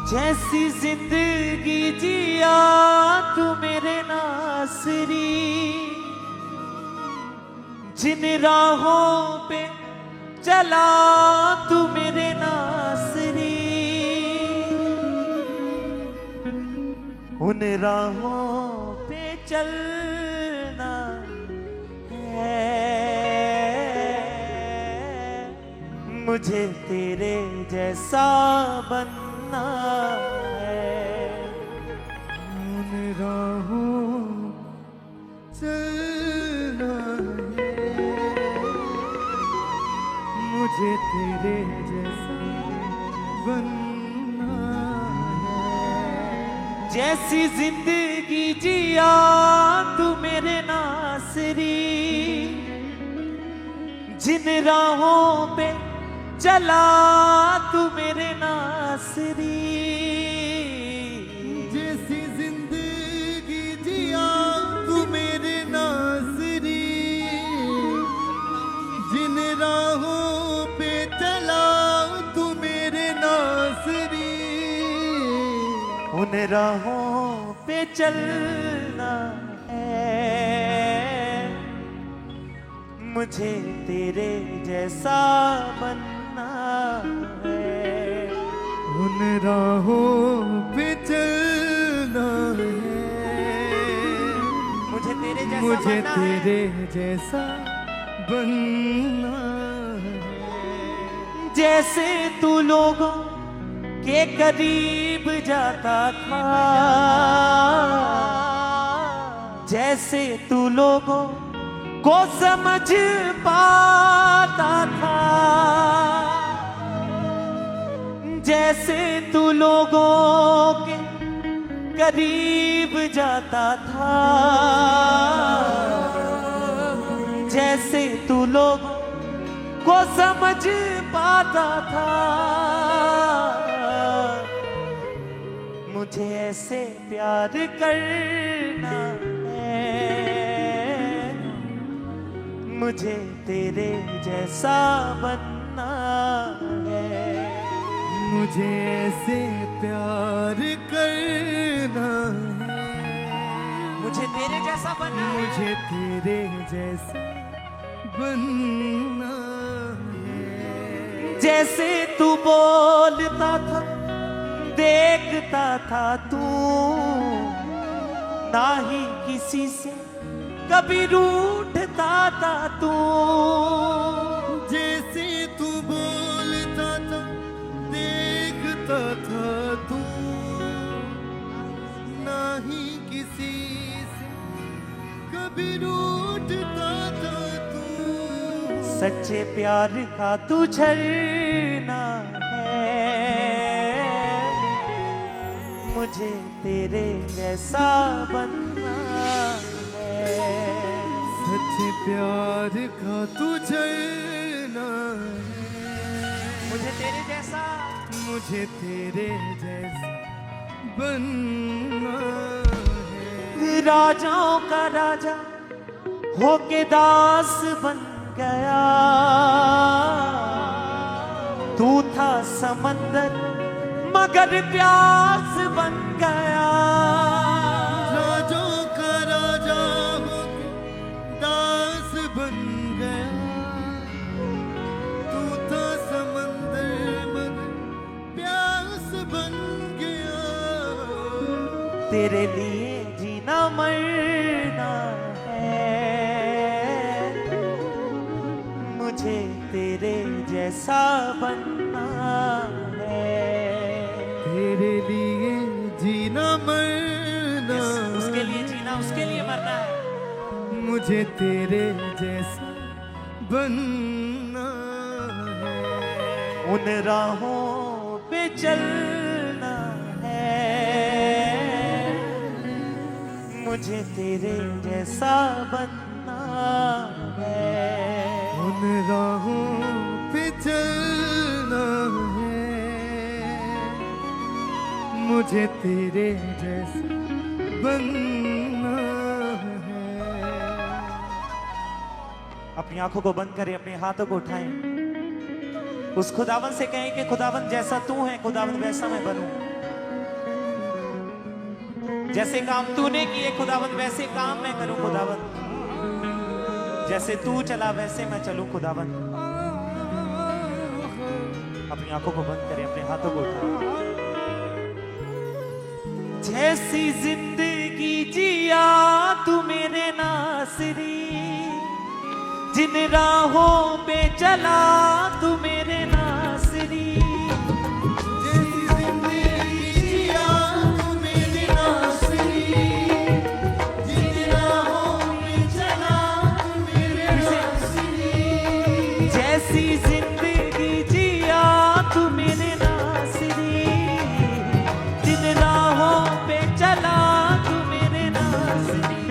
जैसी जिंदगी जिया तू मेरे नासरी, जिन राहों पे चला तू मेरे नासरी, उन राहों पे चलना है मुझे तेरे जैसा बनना है। उन राहों चलना है मुझे तेरे जैसा बनना है। जैसी जिंदगी जिया तू मेरे नासरी, जिन राहों पे चला तू मेरे नासरी, जैसी जिंदगी जिया तू मेरे नासरी, जिन राहों पे चला तू मेरे नासरी, उन राहों पे चलना है मुझे तेरे जैसा बनना है। उन राहों पे चलना है मुझे तेरे जैसा बनना है। जैसे तू लोगों के करीब जाता था, जैसे तू लोगों को समझ पाता था, जैसे तू लोगों के करीब जाता था, जैसे तू लोगों को समझ पाता था, मुझे ऐसे प्यार करना है मुझे तेरे जैसा बनना है। मुझे ऐसे प्यार करना है मुझे तेरे जैसा बनना है। मुझे तेरे जैसा बनना है। जैसे तू बोलता था देखता था तू, ना ही किसी से कभी रूठता था तू। जैसे तू बोलता था देखता था तू, ना ही किसी से कभी रूठता था तू। सच्चे प्यार का तू झरना है मुझे तेरे जैसा बनना है। सच्चे प्यार का तू झरना है मुझे तेरे जैसा मुझे तेरे जैसा बनना है। राजाओं का राजा होके दास बन गया, तू था समंदर मगर प्यास बन गया। राजों का राजा होके दास बन गया, तू था समंदर मगर प्यास बन गया। तेरे लिए जीना मरना है मुझे तेरे जैसा बनना है। तेरे लिए जीना मरना उसके लिए जीना उसके लिए मरना है। मुझे तेरे जैसा बनना है। उन राहों पे चलना है मुझे तेरे जैसा बनना है। उन राहों पे चलना है मुझे तेरे जैसा बनना है। अपनी आंखों को बंद करें, अपने हाथों को उठाएं, उस खुदावन से कहें कि खुदावन जैसा तू है खुदावन वैसा मैं बनूं। जैसे काम तूने किए खुदावंद वैसे काम मैं करूं खुदावंद। जैसे तू चला वैसे मैं चलूं खुदावंद। अपनी आंखों को बंद करें, अपने हाथों को उठाएं। जैसी जिंदगी जिया तू मेरे नासरी, जिन राहों पे चला तू मेरे नासरी। जैसी जिंदगी जिया तू मेरे नासरी, जिन राहों पे चला तू मेरे नासरी। जैसी जिंदगी जिया तू मेरे नासरी, जिन राहों पे चला तू मेरे नासरी।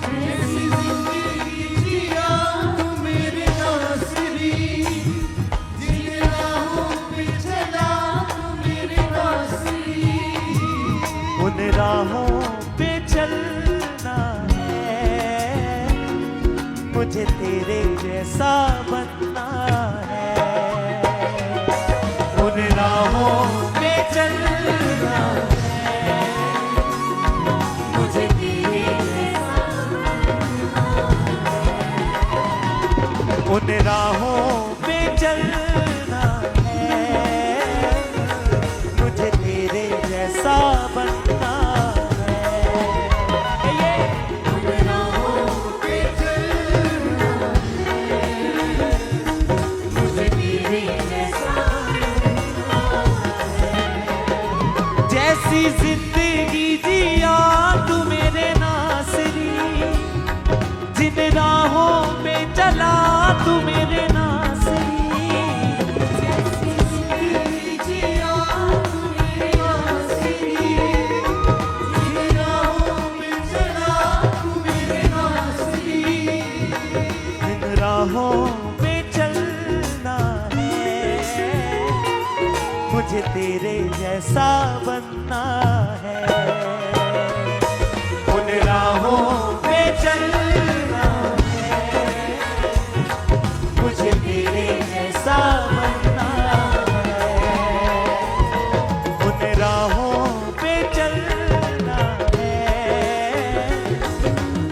जैसी जिंदगी जिया तू मेरे नासरी, जिन राहों पे चला तू मेरे नासरी। उन राहों पे चलना है, मुझे तेरे जैसा बनना है। उन राहों पे चलना है, मुझे तेरे जैसा बनना है। उन राहों पे चलना है, मुझे तेरे जैसा बनना है। ये उन राहों पे चलना है, मुझे तेरे जैसा जैसी जिंदगी जिया तू मेरे नासरी, जिन राहों पे चला तू मेरे नासरी। जैसी जिंदगी जिया तू मेरे नासरी, जिन राहों पे चला तू मेरे नासरी। जिन राहों पे चलना है, मुझे तेरे जैसा बनना है। उन राहों पे चलना है, मुझे तेरे जैसा बनना है। उन राहों पे चलना है,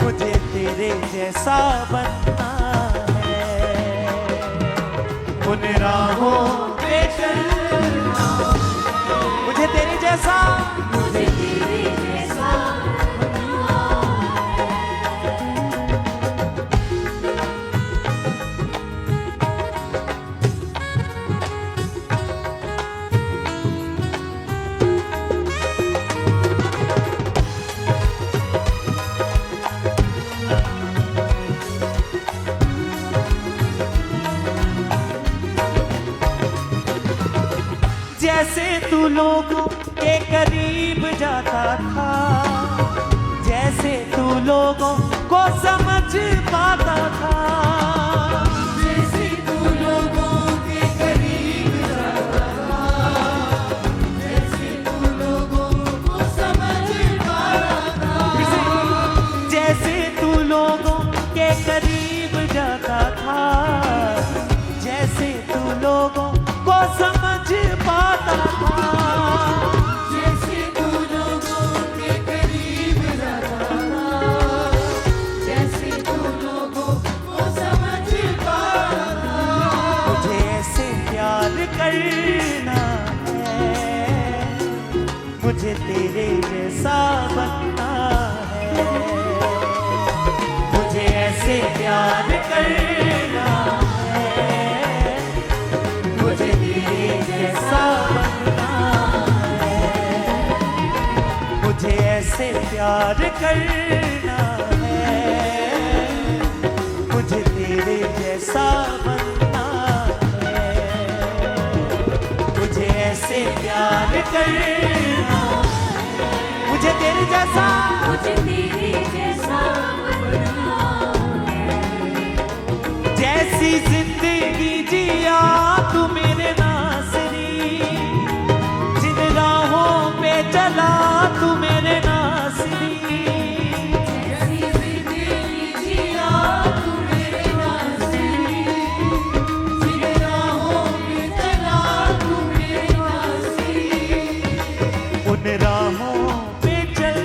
मुझे तेरे जैसा बनना है। उन राहों पे चलना, मुझे तेरे जैसा, मुझे तेरे जैसा जैसे तू लोगों के करीब जाता था, जैसे तू लोगों को समझ पाता था। जैसे तू लोगों के करीब जाता था, जैसे तू लोगों को समझ पाता था। जैसे तू लोगों के करीब जाता था, जैसे तू लोगों को समझ पाता था। जैसे तू लोगों के करीब जाता था, जैसे तू लोगों को समझ पाता था। मुझे ऐसे प्यार करना है, मुझे तेरे जैसा बनना है। मुझे ऐसे प्यार करना है, मुझे तेरे जैसा बनना है। मुझे ऐसे प्यार करना है, मुझे तेरे जैसा बनना है। मुझे ऐसे प्यार करना, मुझे तेरे जैसा, मुझे तेरे जैसा बनना है। जैसी जिंदगी जिया तू मेरे नासरी, जिन राहों पे चला तू मेरे नासरी। जैसी जिंदगी जिया तू मेरे नासरी, जिन राहों पे चला तू मेरे नासरी। उन राहों पे चल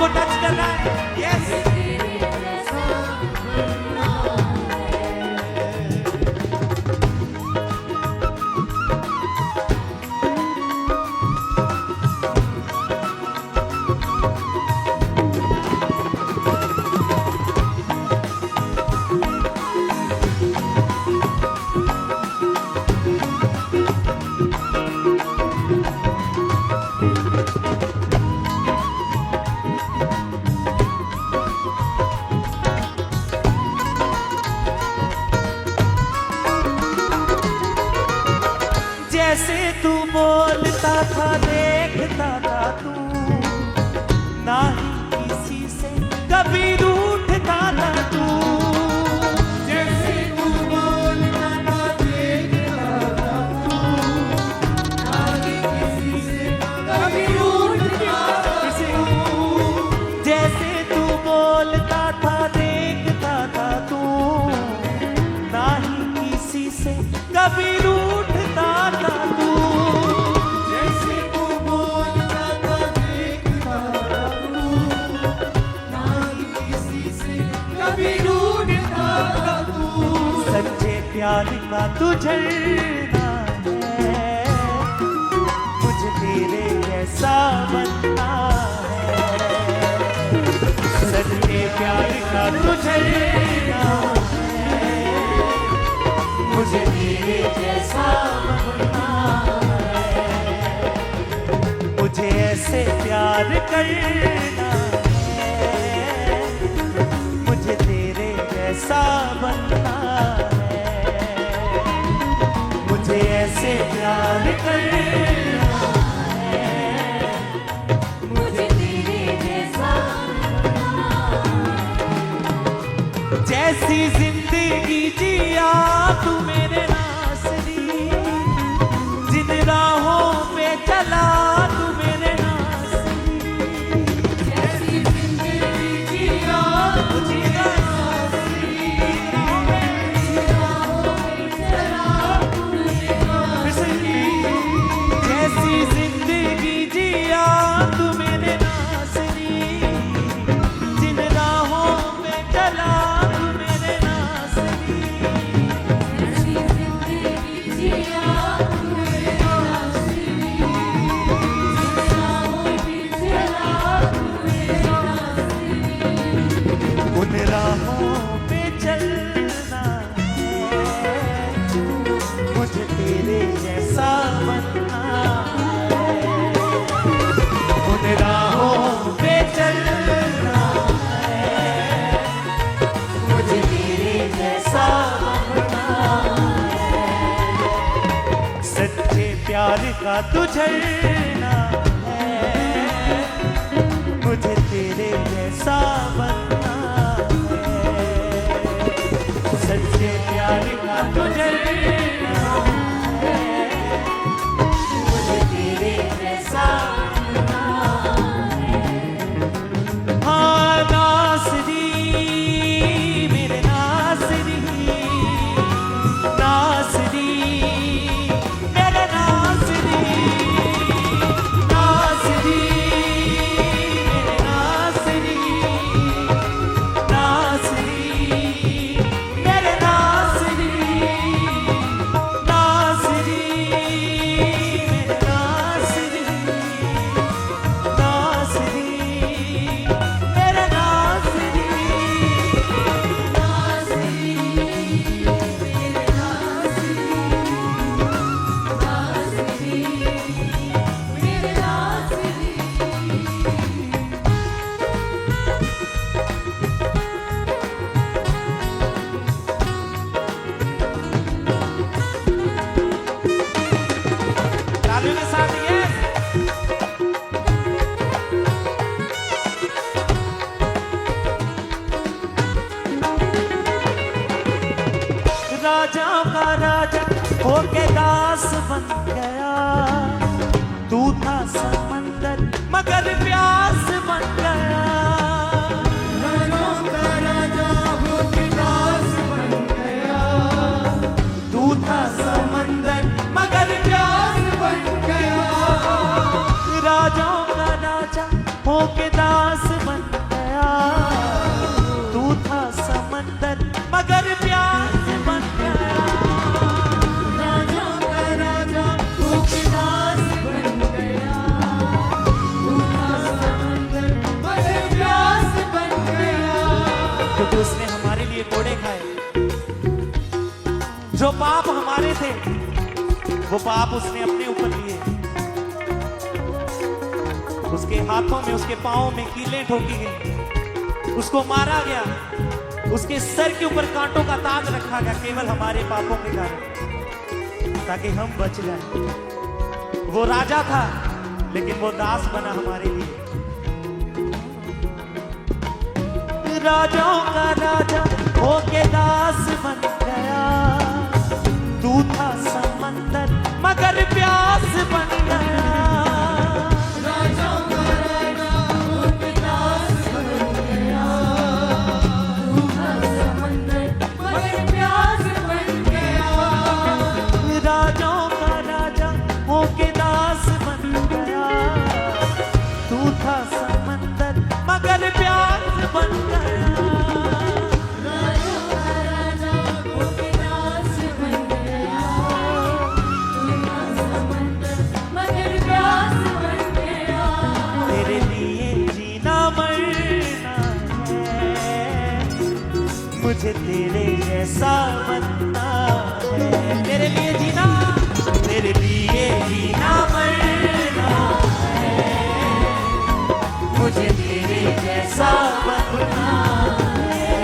को टच करना है। यस तेरे जैसा बनना जैसे तू बोलता था देखता था तू, ना ही किसी से कभी रूठता था तू। जैसे तू बोलता था देखता था तू, आगे किसी से कभी रूठता था तू। जैसे तू बोलता था देखता था तू, ना ही किसी से कभी रूठता था तू। जैसे तू बोलता था देखता था तू, ना ही किसी से कभी रूठता था तू। सच्चे प्यार का तू झरना है, मुझे तेरे जैसा बनना है। सच्चे प्यार का तू झरना है, मुझे तेरे जैसा बनना है। मुझे ऐसे प्यार करना है, मुझे तेरे जैसा बनना है। मुझे ऐसे प्यार करना है, मुझे तेरे जैसा बनना जैसी जिंदगी जिया तू मेरे नासरी, जिन राहों पे चला तू मेरे नासरी। जैसी जिंदगी जिया तुझे नासरी, राहों पे चला तुझे नासरी। जैसी जिंदगी जिया तू मेरे नासरी, जिन राहों पे चला तू मेरे नासरी। जैसी जिंदगी जिया तुझे नासरी, राहों पे चला तुझे नासरी। उन राहों पे चलना है, मुझे तेरे जैसा बनना है। उन राहों पे चलना है, मुझे तेरे जैसा बनना है। सच्चे प्यार का तू झरना है, मुझे तेरे जैसा बनना है। सच्चे प्यार का तू झरना है, मुझे तेरे जैसा बनना है। हाँ नासरी मेरे नासरी, नासरी मेरे नासरी, नासरी मेरे नासरी, नासरी मेरे नासरी, नासरी मेरे नासरी, नासरी मेरे नासरी। तालियों के साथ ये राजा का राजा होके दास बन गया, तू था समंदर मगर प्यास बन गया। राजा का राजा होके दास बन गया, तू था समंदर मगर प्यास बन गया। राजाओं का राजा होके दास बन मारे थे वो पाप उसने अपने ऊपर लिए। उसके हाथों में उसके पांवों में कीलें ठोकी गई, उसको मारा गया, उसके सर के ऊपर कांटों का ताज रखा गया केवल हमारे पापों के कारण, ताकि हम बच जाएं। वो राजा था लेकिन वो दास बना हमारे लिए। राजाओं का राजा होके दास बन गया, तू था समंदर मगर प्यास बन गया। राजाओं का राजा होके दास बन गया, तू था समंदर मगर प्यास बन गया। राजाओं का राजा होके दास बन गया, तू था समंदर मगर प्यास बन गया। राजाओं का राजा होके दास बन गया, तू था समंदर मगर प्यास बन गया। तेरे लिए जीना मरना है, मुझे तेरे जैसा बनना है। तेरे लिए जीना, तेरे लिए जीना मरना है, मुझे तेरे जैसा बनना है।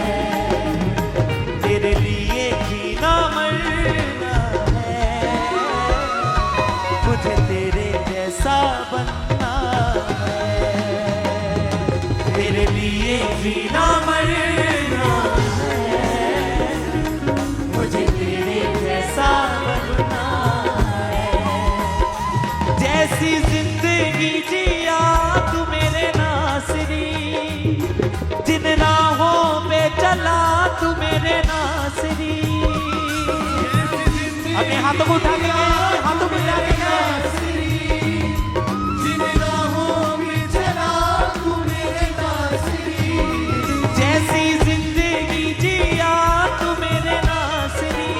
तेरे लिए जीना मरना है, मुझे तेरे जैसा बनना है। तेरे लिए जीना मरना है, मुझे तेरे जैसा बनना है। जैसी जिंदगी जिया तू मेरे नासरी, जिन राहों पे चला तू मेरे नासरी। अपने हाथों को उठा के गए, हाथों को उठा के गए। जिन राहों में चला तू मेरे नासरी, जैसी जिंदगी जिया तू मेरे नासरी,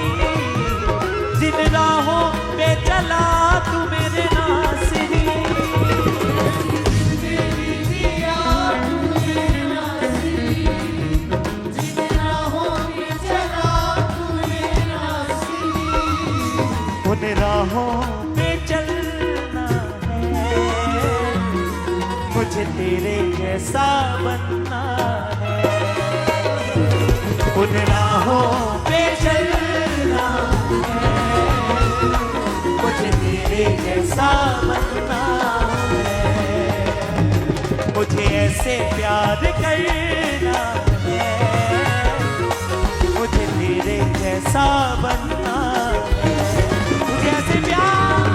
जिन राहों पे चला तू मेरे नासरी। जिंदगी जिया तू मेरे नासरी, जिन राहों में चला तू मेरे नासरी। उन राहों पे चलना है, मुझे तेरे जैसा बनना है। उन राहों पे चलना है, मुझे तेरे जैसा बनना है। मुझे ऐसे प्यार करना है, मुझे तेरे जैसा बनना है। मुझे ऐसे प्यार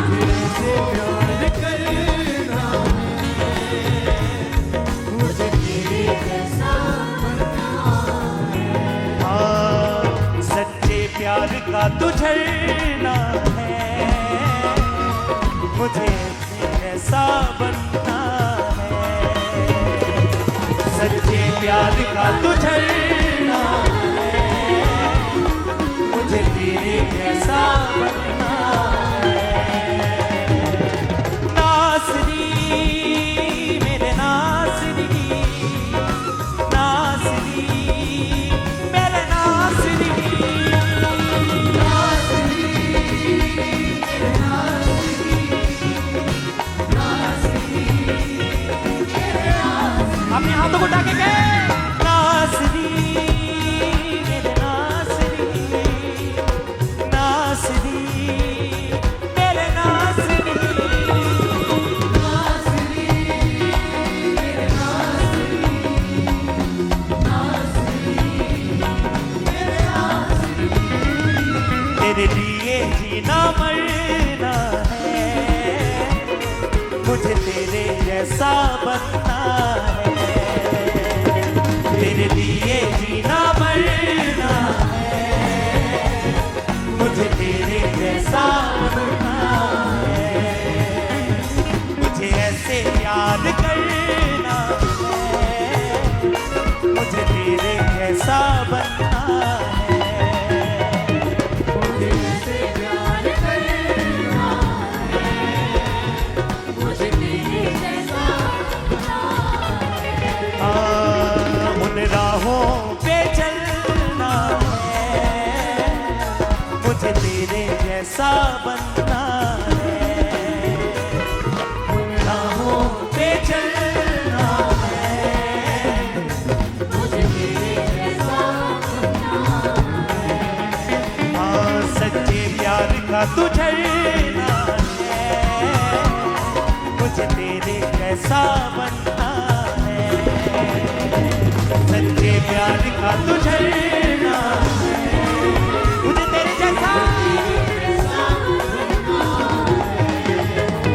करना मुझे तेरे जैसा बनना है। हाँ, सच्चे प्यार का तू झरना है, मुझे ऐसा बनना है। सच्चे प्यार का तू झरना है, मुझे तेरे जैसा बनना है। नासरी मेरे नासरी, नासरी मेरे नासरी। अपने हाथों को उठा के गए। नासरी मेरे नासरी, नासरी मेरे नासरी। तेरे लिए जीना मरना है, मुझे तेरे जैसा बनना है। तेरे लिए जीना मरना है, मुझे तेरे जैसा बनना है। मुझे ऐसे याद करना है, मुझे तेरे जैसा बनना है। मुझे ऐसे प्यार करना है, मुझे तेरे जैसा बनना है। उन राहों पे चलना है, मुझे तेरे जैसा बनना है, राहों पे चलना है, मुझे तेरे जैसा हाँ सच्चे प्यार का तू झरना है, मुझे तेरे जैसा बनना है, सच्चे प्यार का तू झरना है, मुझे तेरे जैसा,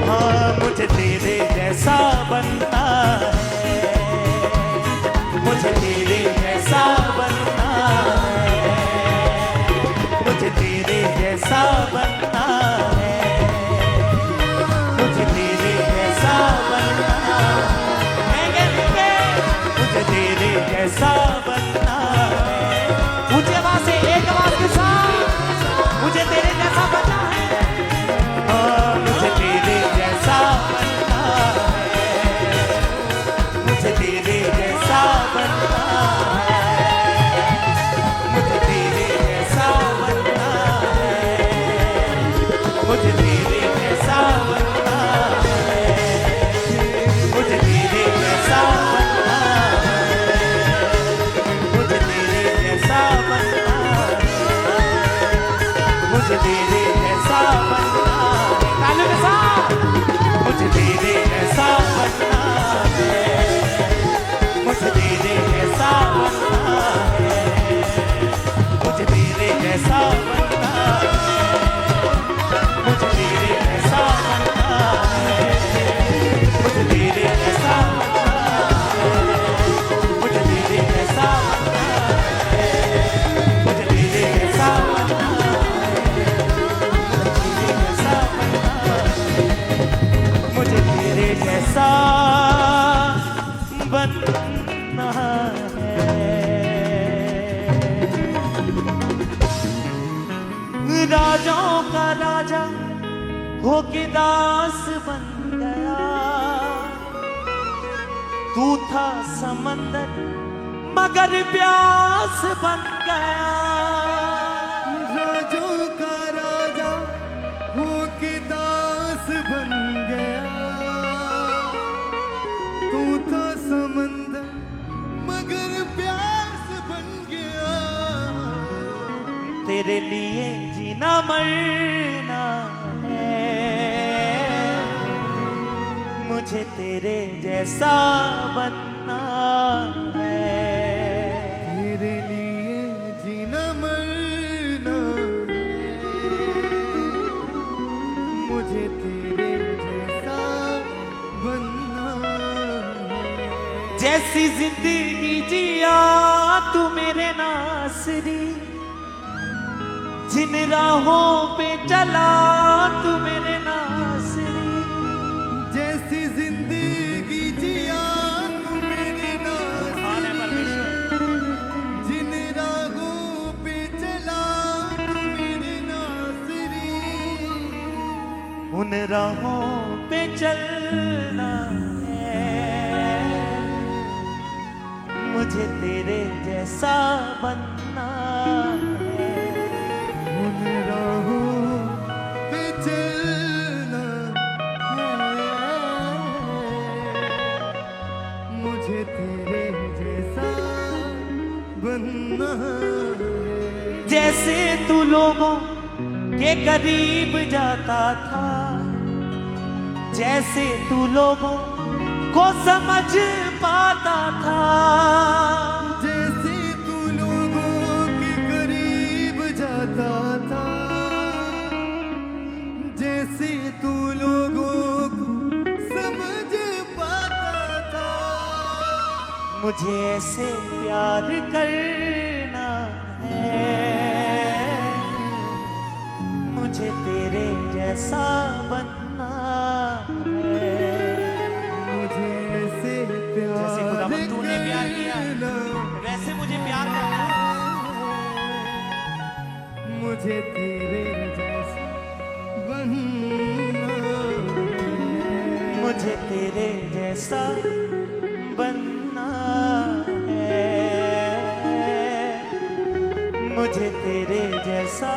हाँ मुझे तेरे जैसा बनना है, मुझे तेरे जैसा बनना है, मुझे तेरे जैसा बनना है, मुझे तेरे जैसा बनना है, मुझे तेरे जैसा बनना है, ऊंची आवाज से एक आवाज के साथ मुझे तेरे जैसा बनना है, हाँ मुझे तेरे जैसा बनना है, मुझे तेरे जैसा बनना है, मुझे तेरे जैसा बनना है, मुझे तेरे जैसा बनना है, मुझे तेरे जैसा बनना है, मुझे तेरे जैसा बनना है, मुझे तेरे जैसा बनना है, तालियों के साथ, मुझे तेरे जैसा बनना है, मुझे तेरे जैसा बनना है, मुझे तेरे जैसा बनना है, मुझे तेरे जैसा बनना है, मुझे तेरे जैसा बनना है, मुझे तेरे जैसा बनना है, मुझे तेरे जैसा बनना है, मुझे तेरे जैसा बनना है। राजाओं का राजा होके दास बन गया, तू था समंदर मगर प्यास बन गया, राजों का राजा होके दास बन गया, तू था समंदर मगर प्यास बन गया, तेरे लिए जीना मरना है, मुझे तेरे जैसा बनना है, तेरे लिए जीना मरना है, मुझे तेरे जैसा बनना है। जैसी जिंदगी जिया तू मेरे नासरी, जिन राहों पे चला तू मेरे नासरी, जैसी जिंदगी जिया तू मेरे नासरी, जिन राहों पे चला तू मेरे नासरी, उन राहों पे चलना है, मुझे तेरे जैसा बनना है, उन राहों पे चलना है, मुझे तेरे जैसा बनना है। जैसे तू लोगों के करीब जाता था, जैसे तू लोगों को समझ पाता था, जैसे तू लोगों के करीब जाता था, जैसे तू लोगों को समझ पाता था, मुझे ऐसे प्यार करना है, मुझे तेरे जैसा बनना है, मुझे ऐसे प्यार जैसे खुदावंद तूने प्यार किया वैसे मुझे प्यार करना है, मुझे तेरे जैसा बनना है। मुझे तेरे जैसा बनना है, मुझे तेरे जैसा